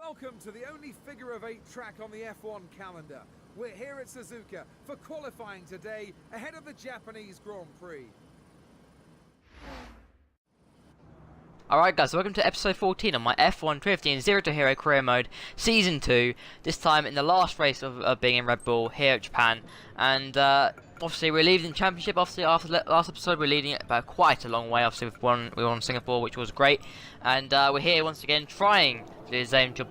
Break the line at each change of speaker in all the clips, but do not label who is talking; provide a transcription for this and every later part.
Welcome to the only figure of 8 track on the F1 calendar. We're here at Suzuka for qualifying today ahead of the Japanese Grand Prix.
Alright guys, so welcome to episode 14 of my F1 Drifting in Zero to Hero career mode, season 2, this time in the last race of being in Red Bull here at Japan. And obviously we're leading the championship. Obviously after the last episode we're leading it by quite a long way. Obviously we won Singapore, which was great. And we're here once again trying to do the same job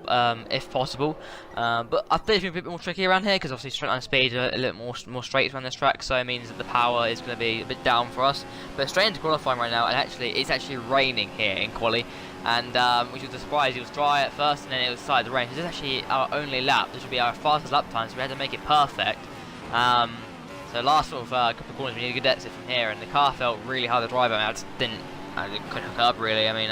if possible. But I think it's going to be a bit more tricky around here because obviously straight line speed are a little more straight around this track, so it means that the power is going to be a bit down for us. But straight into qualifying right now, and it's actually raining here in quali. And which was a surprise. It was dry at first and then it was started to rain. So this is actually our only lap. This will be our fastest lap time, so we had to make it perfect. So last sort of couple of corners we needed a good exit from here, and the car felt really hard to drive. I mean, I couldn't hook up really. I mean,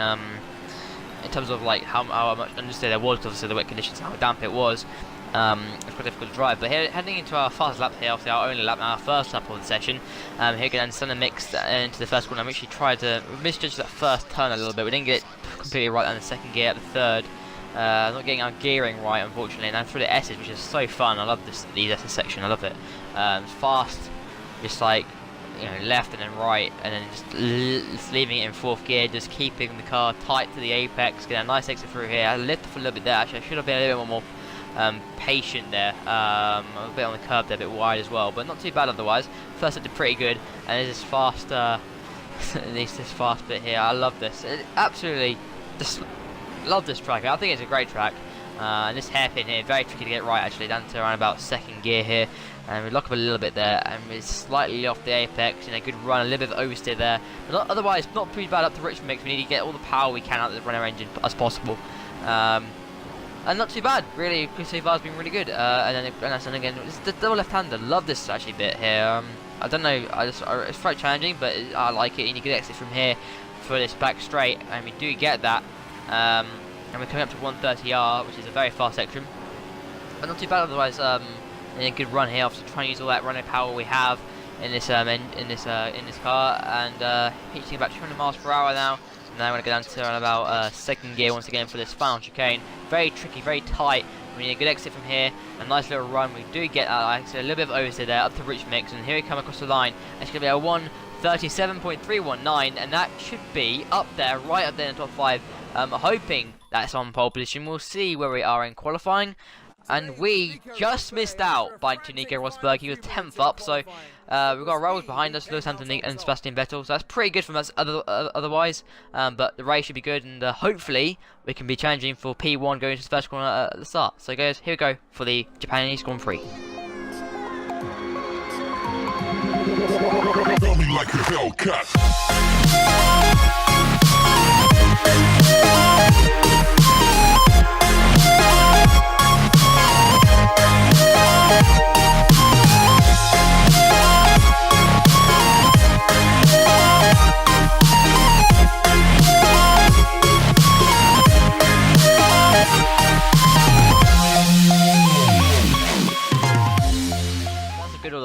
in terms of like how much understeer there was, obviously the wet conditions, how damp it was, it's quite difficult to drive. But here, heading into our fastest lap here, obviously our only lap, our first lap of the session. Here again, Senna mixed into the first corner. I actually tried to misjudge that first turn a little bit. We didn't get it completely right on the second gear, at the third. Not getting our gearing right, unfortunately, and I'm through the S's, which is so fun. I love these S's section. I love it. It's fast, just like left and then right, and then just leaving it in fourth gear, just keeping the car tight to the apex. Get a nice exit through here. I lifted off a little bit there. Actually, I should have been a little bit more patient there. A bit on the curb there, a bit wide as well, but not too bad otherwise. First, I did pretty good, and this is fast. This fast bit here. I love this. Absolutely, just love this track. I think it's a great track. And this hairpin here, very tricky to get right actually, down to around about second gear here. And we lock up a little bit there, and it's slightly off the apex. Good run, a little bit of oversteer there. But otherwise, not pretty bad up to Richmond mix. We need to get all the power we can out of the Renault engine as possible. And not too bad, really. So far, it's been really good. And then again, it's the double left-hander. Love this actually bit here. I don't know, it's quite challenging, but I like it. You need to get exit from here for this back straight, and we do get that. And we're coming up to 130R, which is a very fast section, but not too bad otherwise. And a good run here, obviously trying to use all that running power we have in this car, and hitting about 200 miles per hour now. And now I'm going to go down to around about second gear once again for this final chicane. Very tricky, very tight. We need a good exit from here, a nice little run. We do get that, like I said, a little bit of oversteer there up to Rich Mix, and here we come across the line. It's going to be a 1:37.319, and that should be up there, right up there in the top 5. Hoping that's on pole position. We'll see where we are in qualifying. And we just missed out by Nico Rosberg. He was 10th up, so we've got Raoul behind us, Lewis Hamilton and Sebastian Vettel. So that's pretty good from us otherwise. But the race should be good, and hopefully we can be challenging for P1 going to the first corner at the start. So guys, here we go for the Japanese Grand Prix.
Like a Hellcat.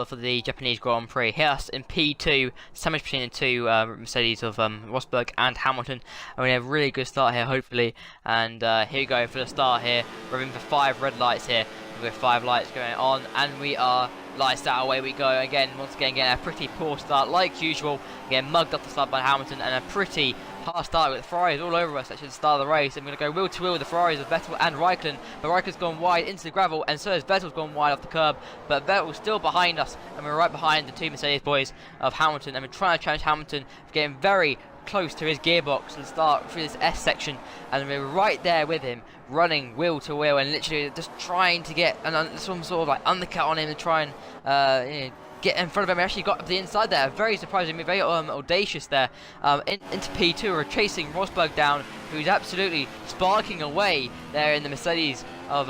For the Japanese Grand Prix. Here in P2, sandwich between the two Mercedes of Rosberg and Hamilton, and we have a really good start here hopefully. And here we go for the start here. We're in for 5 red lights here. We've got 5 lights going on, and we are lights out, away we go again. Once again getting a pretty poor start like usual, getting mugged off the start by Hamilton, and a pretty hard start with the Ferraris all over us. Actually, the start of the race. I'm going to go wheel to wheel with the Ferraris with Vettel and Raikkonen, but Raikkonen's gone wide into the gravel, and so has Vettel's gone wide off the curb. But Vettel's still behind us, and we're right behind the two Mercedes boys of Hamilton, and we're trying to challenge Hamilton, getting very close to his gearbox and start through this S section, and we're right there with him, running wheel to wheel, and literally just trying to get some sort of like undercut on him to try and get in front of him. We actually got up the inside there, very surprising, very audacious there. Into P2, we're chasing Rosberg down, who's absolutely sparking away there in the Mercedes of,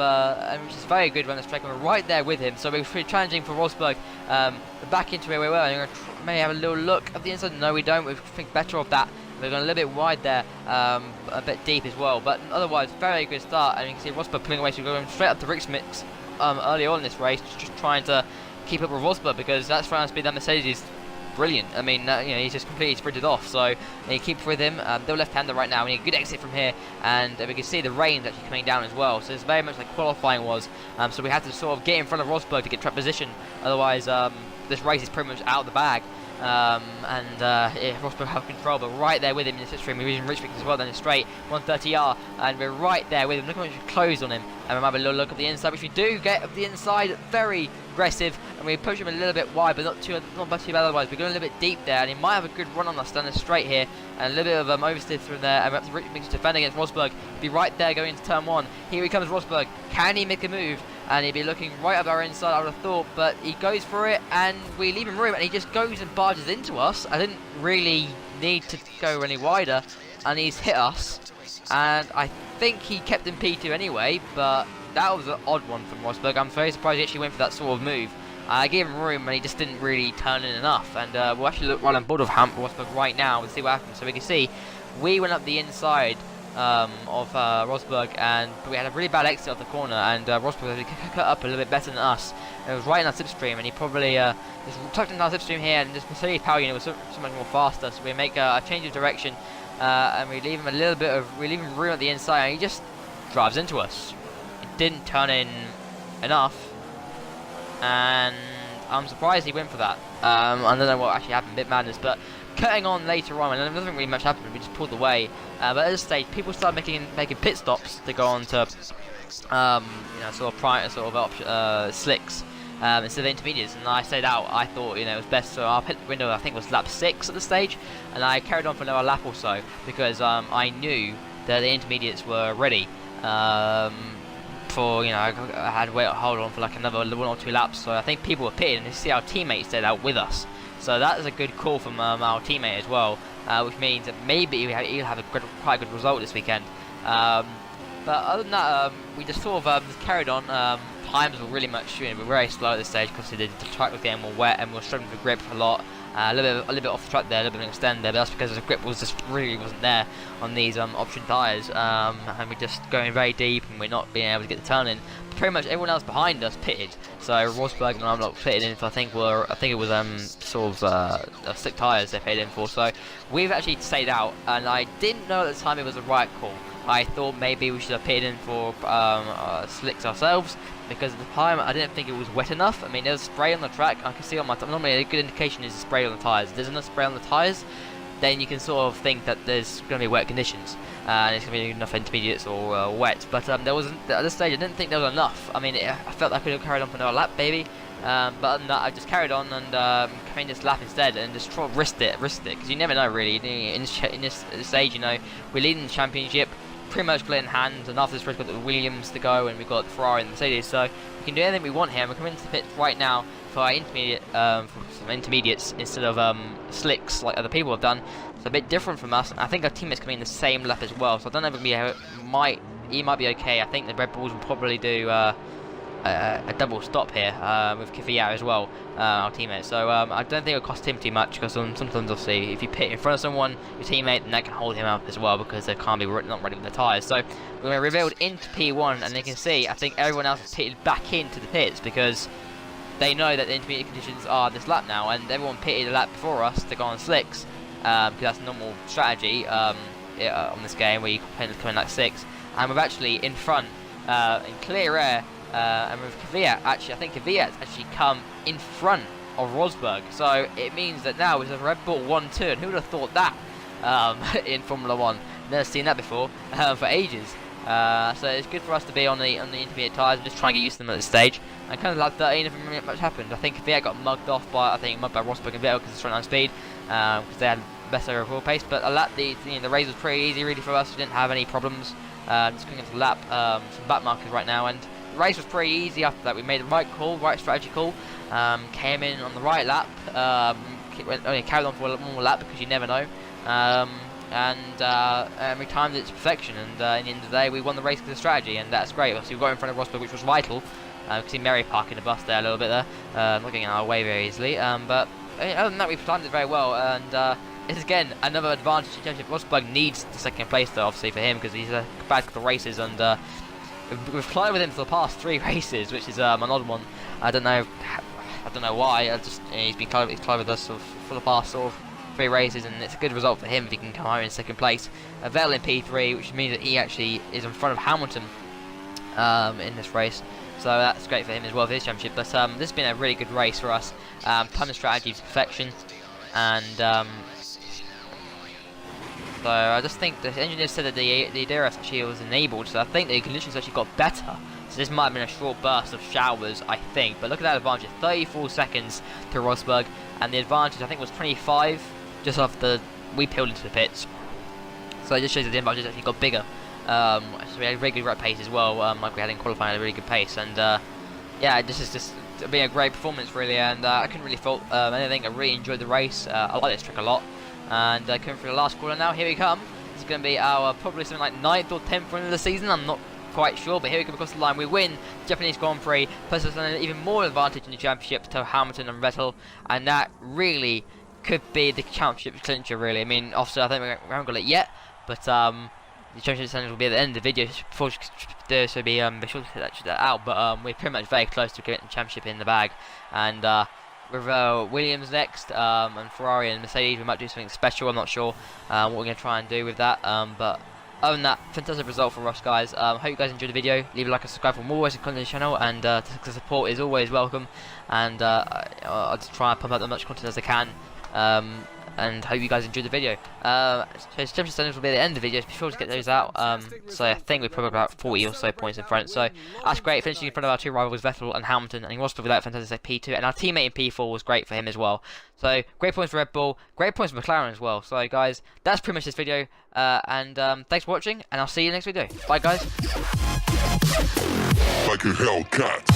which is very good when the track. We're right there with him, so we're challenging for Rosberg back into where we were. And we're going to maybe have a little look at the inside. No, we don't. We think better of that. We're going a little bit wide there, a bit deep as well, but otherwise very good start. And you can see Rosberg pulling away, so we're going straight up to Rick's mix early on in this race, just trying to keep up with Rosberg, because that's trying to speed that Mercedes brilliant. I mean, he's just completely sprinted off. So he keeps with him. They're left-hander right now. We need a good exit from here, and we can see the rain's actually coming down as well. So it's very much like qualifying was. So we had to sort of get in front of Rosberg to get track position. Otherwise, this race is pretty much out of the bag. Rosberg have control, but right there with him in the slipstream. We're using Rich as well down the straight, 130R, and we're right there with him. Look how much we closed on him, and we might have a little look at the inside, which we do get up the inside, very aggressive, and we push him a little bit wide, but not too bad otherwise. We're going a little bit deep there, and he might have a good run on us down the straight here, and a little bit of oversteer through there, and perhaps Rich makes a defend against Rosberg. He'll be right there going into turn 1. Here he comes, Rosberg. Can he make a move? And he'd be looking right up our inside, I would have thought, but he goes for it, and we leave him room, and he just goes and barges into us. I didn't really need to go any wider, and he's hit us, and I think he kept in P2 anyway, but that was an odd one from Rosberg. I'm very surprised he actually went for that sort of move. I gave him room, and he just didn't really turn in enough, and we'll actually look right on board of Rosberg right now and see what happens. So we can see we went up the inside of Rosberg, and we had a really bad exit off the corner, and Rosberg cut up a little bit better than us. It was right in our slipstream, and he probably just tucked in our slipstream here, and just Mercedes power unit was so much more faster. So we make a change of direction, and we leave him we leave him room at the inside, and he just drives into us. It didn't turn in enough, and I'm surprised he went for that. I don't know what actually happened, a bit madness, but cutting on later on, and nothing really much happened. We just pulled away. But at this stage, people started making pit stops to go on to, slicks instead of intermediates. And I stayed out. I thought, it was best. So our pit window, I think, was lap 6 at the stage, and I carried on for another lap or so because I knew that the intermediates were ready. I had to hold on for like another 1 or 2 laps. So I think people were pitted, and you see our teammates stayed out with us. So that is a good call from our teammate as well, which means that maybe he'll have quite a good result this weekend. But other than that, we just sort of carried on. Times were really much, we're very slow at this stage because the track was getting more wet, and we were struggling for grip a lot. A little bit off the track there, a little bit of an extend there, but that's because the grip was just really wasn't there on these option tyres, and we're just going very deep, and we're not being able to get the turn in. Pretty much everyone else behind us pitted, so Rosberg and I'm not pitted in. I think it was slick tyres they pitted in for. So we've actually stayed out, and I didn't know at the time it was the right call. I thought maybe we should have pitted in for slicks ourselves, because at the time I didn't think it was wet enough. I mean, there was spray on the track. I can see on my normally a good indication is spray on the tyres. If there's enough spray on the tyres, then you can sort of think that there's going to be wet conditions, and it's going to be enough intermediates or wet. But there wasn't at this stage. I didn't think there was enough. I mean, I felt I could have carried on for another lap, maybe. But other than that, I just carried on and came this lap instead, and just risked it, because you never know really. In this stage, we're leading the championship, pretty much got it in hand, and after this race we've got the Williams to go, and we've got the Ferrari and the Mercedes, so we can do anything we want here. We're coming into the pit right now for our intermediates instead of slicks like other people have done. It's a bit different from us, and I think our teammates coming in the same lap as well, so I don't know if he might be okay. I think the Red Bulls will probably do a double stop here with Kvyat as well, our teammate. So I don't think it'll cost him too much, because sometimes obviously if you pit in front of someone, your teammate, then that can hold him up as well, because they can't be not ready with the tyres. So we're going to rebuild into P1, and you can see I think everyone else has pitted back into the pits because they know that the intermediate conditions are this lap now, and everyone pitted a lap before us to go on slicks, because that's a normal strategy on this game where you come in like 6, and we're actually in front in clear air. And with Kvyat, I think Kvyat's actually come in front of Rosberg, so it means that now it's a Red Bull 1-2, and who would have thought that in Formula 1? Never seen that before for ages. So it's good for us to be on the intermediate tyres and just try and get used to them at this stage. And kind of like 13, if much happened. I think Kvyat got mugged by Rosberg and Vettel because of straight line speed, because they had better overall pace. But the race was pretty easy really for us. We didn't have any problems. Just going into the lap, some back markers right now, and the race was pretty easy after that. We made the right call, right strategy call, came in on the right lap, carried on for one more lap because you never know, and we timed it to perfection, and in the end of the day we won the race with the strategy, and that's great. Obviously we got in front of Rosberg, which was vital. You can see Mary parking the bus there a little bit there, not getting out of our way very easily, but other than that we've timed it very well, and it's again another advantage in championship. Rosberg needs the second place though, obviously, for him, because he's a bad couple of races, and we've played with him for the past 3 races, which is an odd one. I don't know I don't know why. He's been clever with us for the past sort of 3 races, and it's a good result for him if he can come home in 2nd place. Vettel in P3, which means that he actually is in front of Hamilton in this race. So that's great for him as well for his championship. But this has been a really good race for us. Ton of strategy to perfection, and so I just think the engineer said that the DRS actually was enabled, so I think the conditions actually got better. So this might have been a short burst of showers, I think. But look at that advantage, 34 seconds to Rosberg, and the advantage I think was 25 just after we peeled into the pits. So it just shows that the advantage actually got bigger. So we had a very good right pace as well, like we had in qualifying, a really good pace. And yeah, this is just been a great performance really, and I couldn't really fault anything. I really enjoyed the race. I like this track a lot. And coming through the last corner now, here we come. It's going to be our probably something like 9th or 10th win of the season, I'm not quite sure, but here we come across the line. We win the Japanese Grand Prix, puts us on an even more advantage in the championship to Hamilton and Vettel, and that really could be the championship clincher really. I mean, obviously I think we haven't got it yet, but the championship challenge will be at the end of the video, before so be sure to check that out, but we're pretty much very close to getting the championship in the bag. And with Williams next, and Ferrari and Mercedes, we might do something special. I'm not sure what we're going to try and do with that, but other than that, fantastic result for us, guys. Hope you guys enjoyed the video. Leave a like and subscribe for more ways to content on the channel, and the support is always welcome. And I'll just try and pump out as much content as I can, and hope you guys enjoyed the video. So championship standings will be at the end of the video, be sure to get those out. So I think we're probably about 40 or so points in front, so that's great, finishing in front of our 2 rivals, Vettel and Hamilton, and he was probably that fantastic P2, and our teammate in P4 was great for him as well. So great points for Red Bull, great points for McLaren as well. So guys, that's pretty much this video, and thanks for watching, and I'll see you in the next video. Bye guys.
Like a Hellcat.